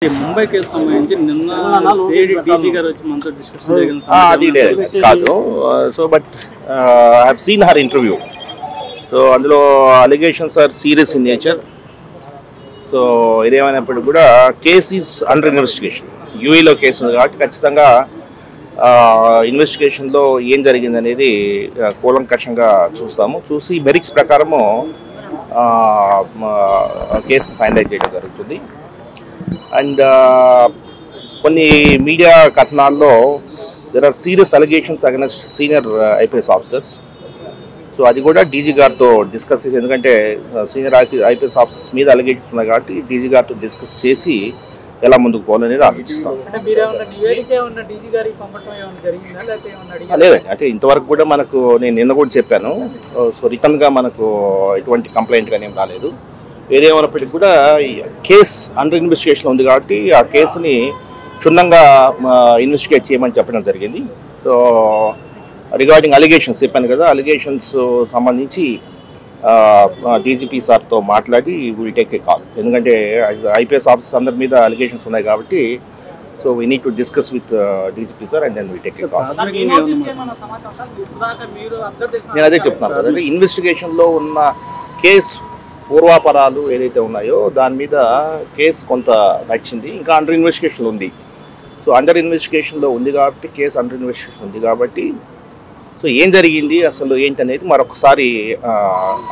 Mumbai case సంబంధించి నిన్న CID DG గారు వచ్చి మనతో డిస్కషన్ జరిగింది. అది కాదు. So but I have seen her interview. So అందులో allegations are serious in nature. So ఇదేమైనప్పటికీ కూడా కేస్ ఈజ్ అండర్ ఇన్వెస్టిగేషన్. యూఏలో కేసు ఉంది కాబట్టి ఖచ్చితంగా ఇన్వెస్టిగేషన్లో ఏం జరిగింది అనేది కూలంకషంగా చూసి మెరిట్స్ ప్రకారము కేసును ఫైనలైజ్ చేయడం జరుగుతుంది. అండ్ కొన్ని మీడియా కథనాల్లో there are serious allegations against senior IPS officers. So అది కూడా డీజీ గారితో డిస్కస్ చేసి, ఎందుకంటే సీనియర్ ఐపీఎస్ ఆఫీసర్స్ మీద అలిగేషన్స్ ఉన్నాయి కాబట్టి డీజీ గారితో డిస్కస్ చేసి ఎలా ముందుకు పోవాలనేది ఆలోచిస్తాం. లేదండి, అంటే ఇంతవరకు కూడా మనకు నేను నిన్న కూడా చెప్పాను. సో రిటర్న్గా మనకు ఎటువంటి కంప్లైంట్ కానీ ఏం రాలేదు. ఏదేమైనప్పటికీ కూడా కేస్ అండర్ ఇన్వెస్టిగేషన్ ఉంది కాబట్టి ఆ కేసుని క్షుణ్ణంగా ఇన్వెస్టిగేట్ చేయమని చెప్పడం జరిగింది. సో రిగార్డింగ్ అలిగేషన్స్ చెప్పాను కదా, అలిగేషన్స్ సంబంధించి డీజీపీ సార్తో మాట్లాడి విల్ టేక్ ఏ కాల్. ఎందుకంటే ఐపీఎస్ ఆఫీసర్స్ అందరి మీద అలిగేషన్స్ ఉన్నాయి కాబట్టి so we need to discuss with DGP sir and then we take a call. నేను అదే చెప్తున్నాను కదండి, ఇన్వెస్టిగేషన్లో ఉన్న కేసు పూర్వాపరాలు ఏదైతే ఉన్నాయో దాని మీద కేసు కొంత నచ్చింది, ఇంకా అండర్ ఇన్వెస్టిగేషన్ ఉంది. సో అండర్ ఇన్వెస్టిగేషన్లో ఉంది కాబట్టి కేసు అండర్ ఇన్వెస్టిగేషన్ ఉంది కాబట్టి సో ఏం జరిగింది అసలు ఏంటనేది మరొకసారి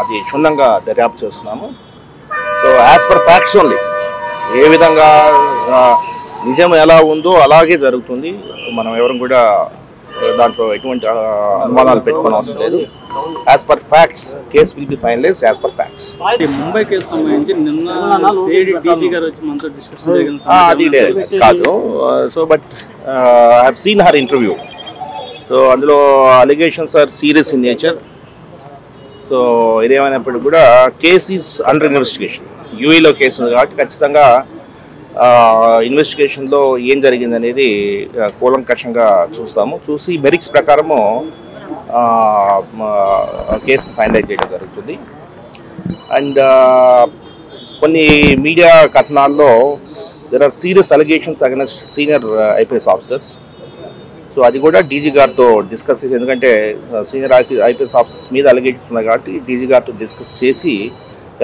అది క్షుణ్ణంగా దర్యాప్తు చేస్తున్నాము. So as per facts only, ఏ విధంగా నిజం ఎలా ఉందో అలాగే జరుగుతుంది. మనం ఎవరు కూడా దాంట్లో ఎటువంటి అనుమానాలు పెట్టుకోవడం అవసరం లేదు. As per facts case will be finalised as per facts. Mumbai case సంబంధించి నిన్న సిఐడి డీజీ గారు వచ్చి మనతో డిస్కషన్ జరిగింది. అది కాదు. So but I have seen her interview. So అందులో allegations are serious in nature. So ఇదేమైనప్పటికీ కూడా కేస్ ఈజ్ అండర్ ఇన్వెస్టిగేషన్. యూఏలో కేసు ఉంది కాబట్టి ఖచ్చితంగా ఇన్వెస్టిగేషన్లో ఏం జరిగింది అనేది కూలంకషంగా చూసి మెరిట్స్ ప్రకారము కేసును ఫైనలైజ్ చేయడం జరుగుతుంది. అండ్ కొన్ని మీడియా కథనాల్లో there are serious allegations against senior IPS officers. So అది కూడా డీజీ గారితో డిస్కస్ చేసి, ఎందుకంటే సీనియర్ ఐపీఎస్ ఆఫీసర్స్ మీద అలిగేషన్స్ ఉన్నాయి కాబట్టి డీజీ గారితో డిస్కస్ చేసి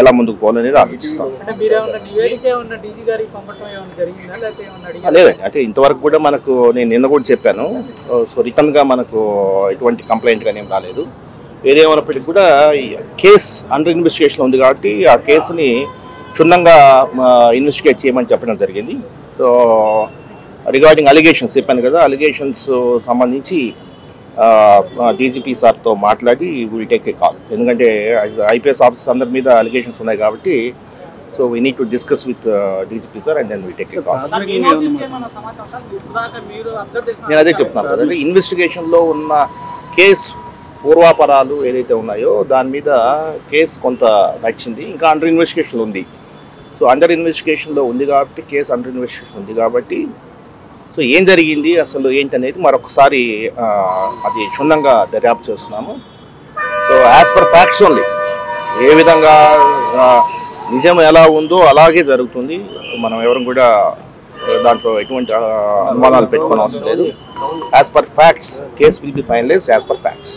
ఎలా ముందుకు పోవాలనేది ఆలోచిస్తాం. లేదండి, అంటే ఇంతవరకు కూడా మనకు నేను నిన్న కూడా చెప్పాను. సో రిటర్న్గా మనకు ఎటువంటి కంప్లైంట్ కానీ ఏం రాలేదు. ఏదేమైనప్పటికీ కూడా కేస్ అండర్ ఇన్వెస్టిగేషన్ ఉంది కాబట్టి ఆ కేసుని క్షుణ్ణంగా ఇన్వెస్టిగేట్ చేయమని చెప్పడం జరిగింది. సో రిగార్డింగ్ అలిగేషన్స్ చెప్పాను కదా, అలిగేషన్స్ సంబంధించి డీజీపీ సార్తో మాట్లాడి విల్ టేక్ ఏ కాల్. ఎందుకంటే ఐపీఎస్ ఆఫీసర్స్ అందరి మీద అలిగేషన్స్ ఉన్నాయి కాబట్టి so we need to discuss with DGP sir and then we take a call. నేను అదే చెప్తున్నాను కదండి, ఇన్వెస్టిగేషన్లో ఉన్న కేసు పూర్వాపరాలు ఏదైతే ఉన్నాయో దాని మీద కేసు కొంత నచ్చింది, ఇంకా అండర్ ఇన్వెస్టిగేషన్ ఉంది. సో అండర్ ఇన్వెస్టిగేషన్లో ఉంది కాబట్టి కేసు అండర్ ఇన్వెస్టిగేషన్ ఉంది కాబట్టి సో ఏం జరిగింది అసలు ఏంటనేది మరొకసారి అది క్షుణ్ణంగా దర్యాప్తు చేస్తున్నాము. So as per facts only, ఏ విధంగా నిజం ఎలా ఉందో అలాగే జరుగుతుంది. మనం ఎవరు కూడా దాంట్లో ఎటువంటి అనుమానాలు పెట్టుకోవడం అవసరం లేదు. As per facts case will be finalised as per facts.